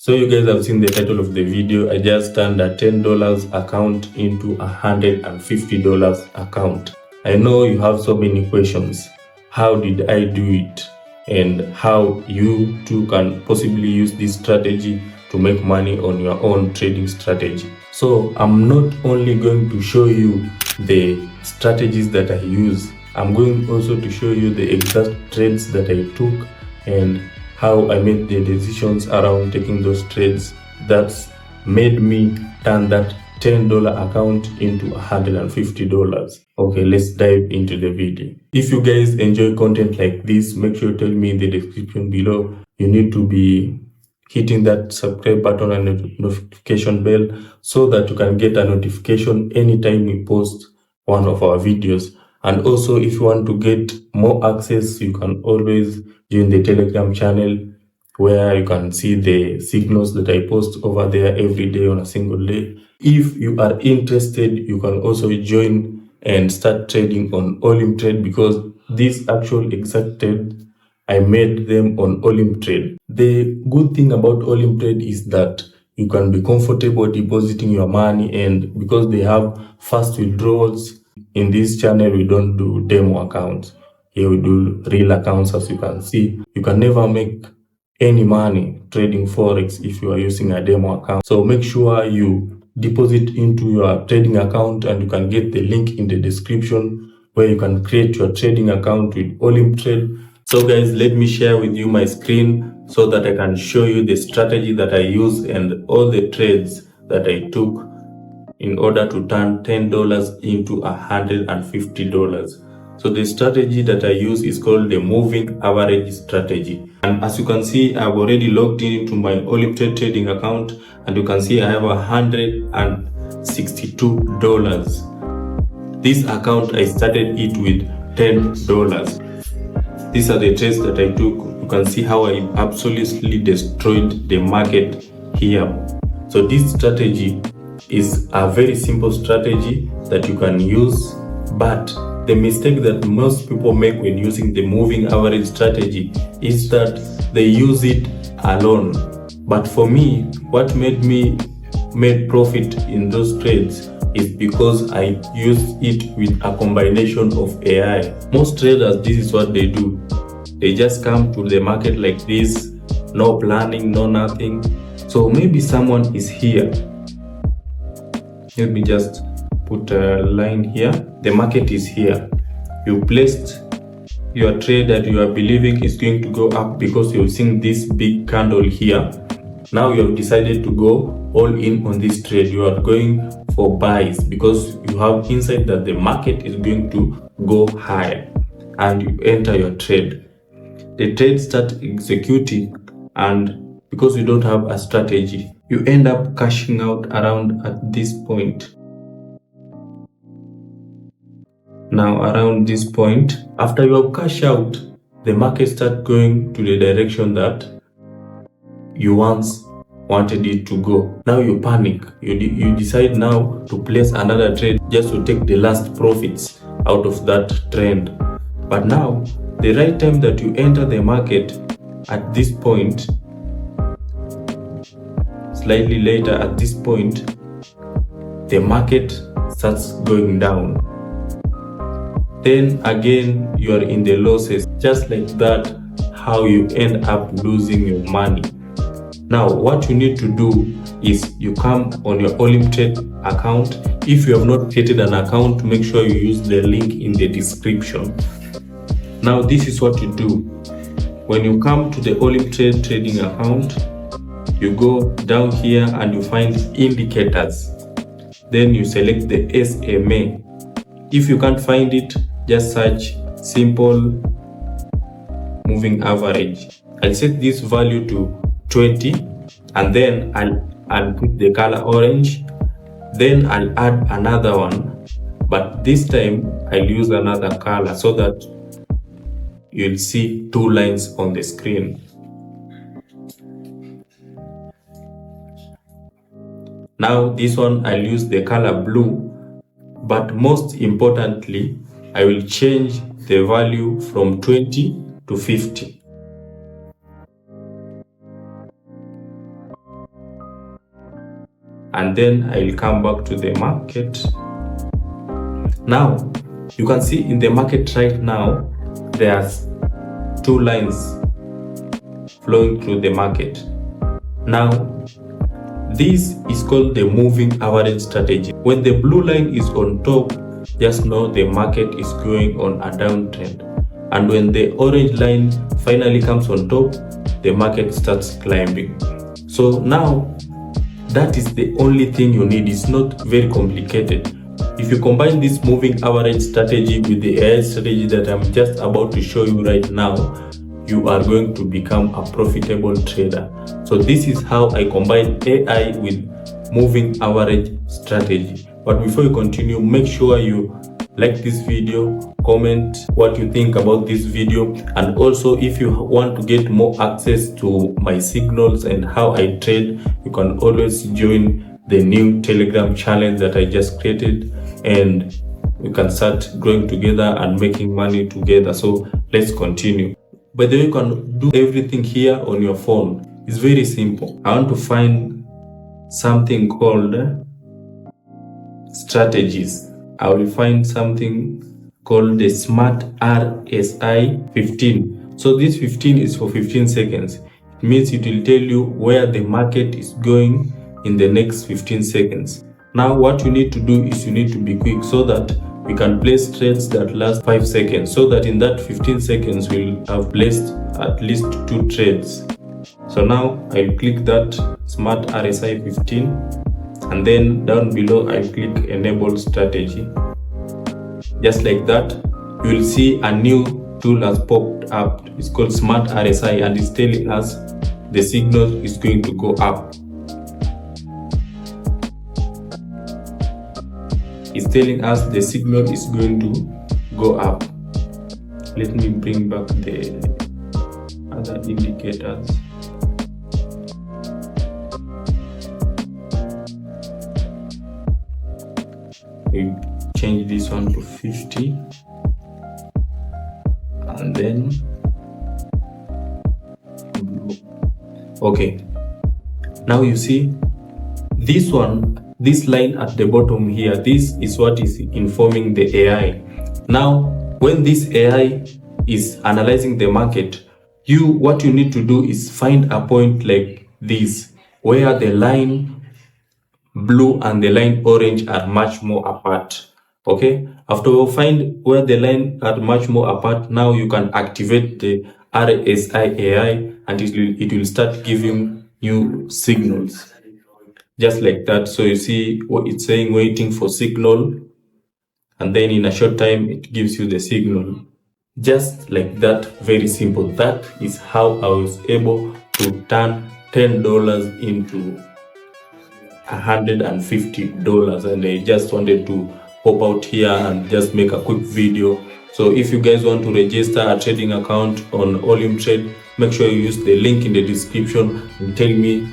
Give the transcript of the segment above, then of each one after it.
So you guys have seen the title of the video. I just turned a $10 account into a $150 account. I know you have so many questions. How did I do it? And how you too can possibly use this strategy to make money on your own trading strategy. So I'm not only going to show you the strategies that I use, I'm going also to show you the exact trades that I took and how I made the decisions around taking those trades that's made me turn that $10 account into $150. Okay, let's dive into the video. If you guys enjoy content like this, make sure you tell me in the description below. You need to be hitting that subscribe button and notification bell so that you can get a notification anytime we post one of our videos. And also, if you want to get more access, you can always join the Telegram channel where you can see the signals that I post over there every day on a single day. If you are interested, you can also join and start trading on Olim Trade, because this actual exact trade I made them on Olim Trade. The good thing about Olim Trade is that you can be comfortable depositing your money, and because they have fast withdrawals, in this channel we don't do demo accounts. Here we do real accounts. As you can see, you can never make any money trading Forex if you are using a demo account. So make sure you deposit into your trading account, and you can get the link in the description where you can create your trading account with Olim Trade. So guys, let me share with you my screen so that I can show you the strategy that I use and all the trades that I took in order to turn $10 into $150. So the strategy that I use is called the moving average strategy. And as you can see, I've already logged into my Olim Trade trading account, and you can see I have $162. This account, I started it with $10. These are the trades that I took. You can see how I absolutely destroyed the market here. So this strategy is a very simple strategy that you can use, but the mistake that most people make when using the moving average strategy is that they use it alone. But for me, what made me make profit in those trades is because I use it with a combination of AI. Most traders, this is what they do. They just come to the market like this, no planning, no nothing. So maybe someone is here. Let me just put a line here. The market is here. You placed your trade that you are believing is going to go up because you're seeing this big candle here. Now you have decided to go all in on this trade. You are going for buys because you have insight that the market is going to go higher, and you enter your trade. The trade start executing, and because you don't have a strategy, you end up cashing out around at this point. Now around this point, after you have cashed out, the market start going to the direction that you once wanted it to go. Now you panic. You decide now to place another trade just to take the last profits out of that trend. But now, the right time that you enter the market at this point, slightly later at this point, the market starts going down. Then again, you are in the losses. Just like that, how you end up losing your money. Now, what you need to do is you come on your Olim Trade account. If you have not created an account, make sure you use the link in the description. Now, this is what you do. When you come to the Olim Trade trading account, you go down here and you find indicators. Then you select the SMA. If you can't find it, just search simple moving average. I'll set this value to 20, and then I'll put the color orange. Then I'll add another one, but this time I'll use another color so that you'll see two lines on the screen. Now this one I'll use the color blue, but most importantly, I will change the value from 20 to 50. and then I'll come back to the market. Now you can see in the market right now there's two lines flowing through the market. Now this is called the moving average strategy. When the blue line is on top, just know the market is going on a downtrend, and when the orange line finally comes on top, the market starts climbing. So now that is the only thing you need. It's not very complicated. If you combine this moving average strategy with the AI strategy that I'm just about to show you right now, you are going to become a profitable trader. So this is how I combine AI with moving average strategy. But before you continue, make sure you like this video, comment what you think about this video, and also if you want to get more access to my signals and how I trade, you can always join the new Telegram channel that I just created, and we can start growing together and making money together. So let's continue. By the way, you can do everything here on your phone. It's very simple. I want to find something called strategies. I will find something called the Smart RSI 15. So this 15 is for 15 seconds. It means it will tell you where the market is going in the next 15 seconds. Now what you need to do is you need to be quick so that we can place trades that last 5 seconds, so that in that 15 seconds we'll have placed at least 2 trades. So now I'll click that Smart RSI 15, and then down below I'll click Enable Strategy. Just like that, you will see a new tool has popped up. It's called Smart RSI, and it's telling us the signal is going to go up. It's telling us the signal is going to go up. Let me bring back the other indicators. We change this one to 50, and then okay. Now you see this one, this line at the bottom here, this is what is informing the AI. Now when this AI is analyzing the market, what you need to do is find a point like this where the line blue and the line orange are much more apart. Okay, after you find where the line are much more apart, now you can activate the RSI AI, and it will start giving you signals just like that. So you see what it's saying, waiting for signal, and then in a short time it gives you the signal. Just like that, very simple. That is how I was able to turn $10 into $150, and I just wanted to pop out here and just make a quick video. So if you guys want to register a trading account on Olium Trade, make sure you use the link in the description and tell me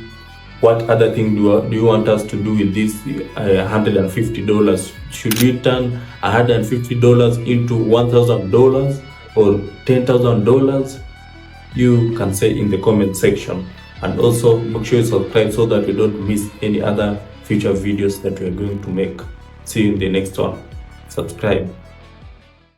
what other thing do you want us to do with this $150. Should we turn $150 into $1,000 or $10,000? You can say in the comment section. And also make sure you subscribe so that you don't miss any other future videos that we are going to make. See you in the next one. Subscribe.